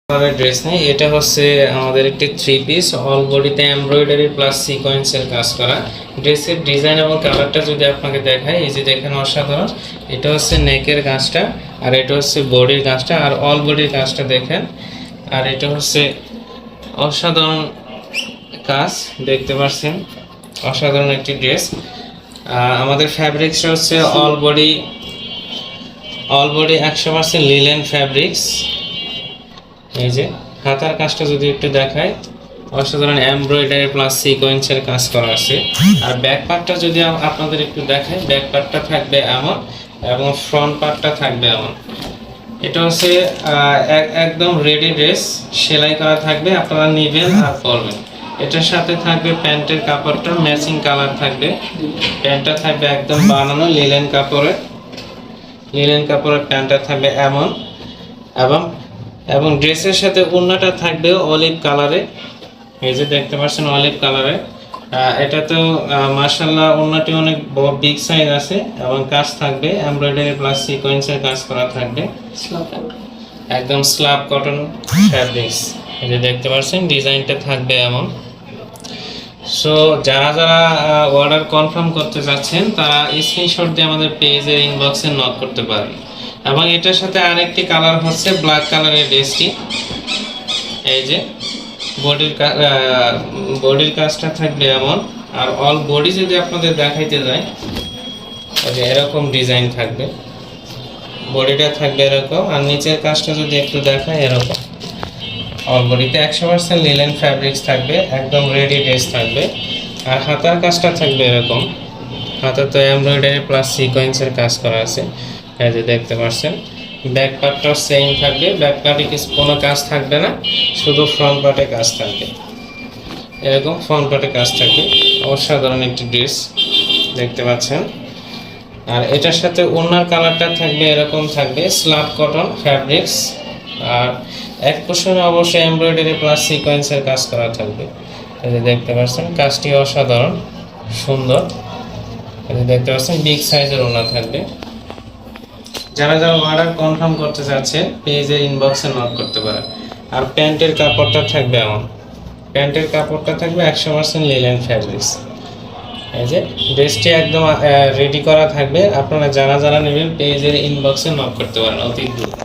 Dress নেই, এটা হচ্ছে আমাদের একটি থ্রি পিস অল বডিতে এমব্রয়ডারি প্লাস সিকোয়েন্সের কাজ করা। ড্রেসের ডিজাইন এবং কালারটা যদি আপনাকে দেখাই, এই যে দেখেন অসাধারণ। এটা হচ্ছে নেকের কাজটা, আর এটা হচ্ছে বডির কাজটা, আর অল বডির কাজটা দেখেন। আর এটা হচ্ছে অসাধারণ কাজ, দেখতে পাচ্ছেন অসাধারণ একটি ড্রেস। আমাদের ফ্যাব্রিক্সটা হচ্ছে অল বডি 100% লিলেন ফ্যাব্রিক্স। এই যে হাতার কাজটা যদি একটু দেখাই, অসাধারণ এমব্রয়ডারি প্লাস সিকোয়েন্সের কাজ করা আছে। আর ব্যাক পার্টটা যদি আপনাদের একটু দেখাই, ব্যাক পার্টটা থাকবে এমন এবং ফ্রন্ট পার্টটা থাকবে এমন। এটা হচ্ছে একদম রেডি ড্রেস, সেলাই করা থাকবে, আপনারা নেবেন আর পরবেন। এটার সাথে থাকবে প্যান্টের কাপড়টা ম্যাচিং কালার থাকবে। প্যান্টটা থাকবে একদম বানানো লিলেন কাপড়ের প্যান্টটা থাকবে এমন, এবং ড্রেসের সাথে ওড়নাটা থাকবে অলিভ কালারে। এই যে দেখতে পাচ্ছেন অলিভ কালারে। এটা তো মাশাআল্লাহ ওড়নাটি অনেক বিগ সাইজ আছে এবং কাজ থাকবে এমব্রয়ডারি প্লাস সিকোয়েন্সের কাজ করা থাকবে, একদম স্ল্যাব কটন ফ্যাব্রিক্স। এই যে দেখতে পাচ্ছেন ডিজাইনটা থাকবে এমন। সো যারা অর্ডার কনফার্ম করতে চাচ্ছেন তারা স্ক্রিনশট দিয়ে আমাদের পেজের ইনবক্সে নক করতে পারেন। এবং এটার সাথে আরেকটি কালার হচ্ছে ব্ল্যাক কালারের ড্রেসটি। এই যে বডির কাজটা থাকবে এমন, আর অল বডি যদি আপনাদের দেখাইতে যায়, যে এরকম ডিজাইন থাকবে, বডিটা থাকবে এরকম, আর নিচের কাজটা যদি একটু দেখায় এরকম। অল বডিতে 100% লিলেন ফ্যাব্রিক্স থাকবে, একদম রেডি ড্রেস থাকবে। আর হাতার কাজটা থাকবে এরকম, হাতাতে এমব্রয়ডারি প্লাস সিকোয়েন্সের কাজ করা আছে। এই যে দেখতে পাচ্ছেন ব্যাক পার্টটাও সেম থাকবে, ব্যাক পার্টে কোনো কাজ থাকবে না, শুধু ফ্রন্ট পার্টে কাজ থাকবে, এরকম ফ্রন্ট পার্টে কাজ থাকবে। অসাধারণ একটি ড্রেস দেখতে পাচ্ছেন। আর এটার সাথে ওড়নার কালারটা থাকবে এরকম, থাকবে স্ল্যাব কটন ফ্যাব্রিক্স, আর এক পোর্শনে অবশ্যই এমব্রয়ডারি প্লাস সিকোয়েন্সের কাজ করা থাকবে। এই যে দেখতে পাচ্ছেন কাজটি অসাধারণ সুন্দর। এই যে দেখতে পাচ্ছেন বিগ সাইজের ওড়না থাকবে। যারা অর্ডার কনফার্ম করতে চাচ্ছেন পেজের ইনবক্সে নক করতে পারেন। আর প্যান্টের কাপড়টা থাকবে এমন, প্যান্টের কাপড়টা থাকবে 100% লিলেন ফ্যাব্রিক্স। এই যে ড্রেসটি একদম রেডি করা থাকবে, আপনারা যারা নেবেন পেজের ইনবক্সে নক করতে পারেন অতি দ্রুত।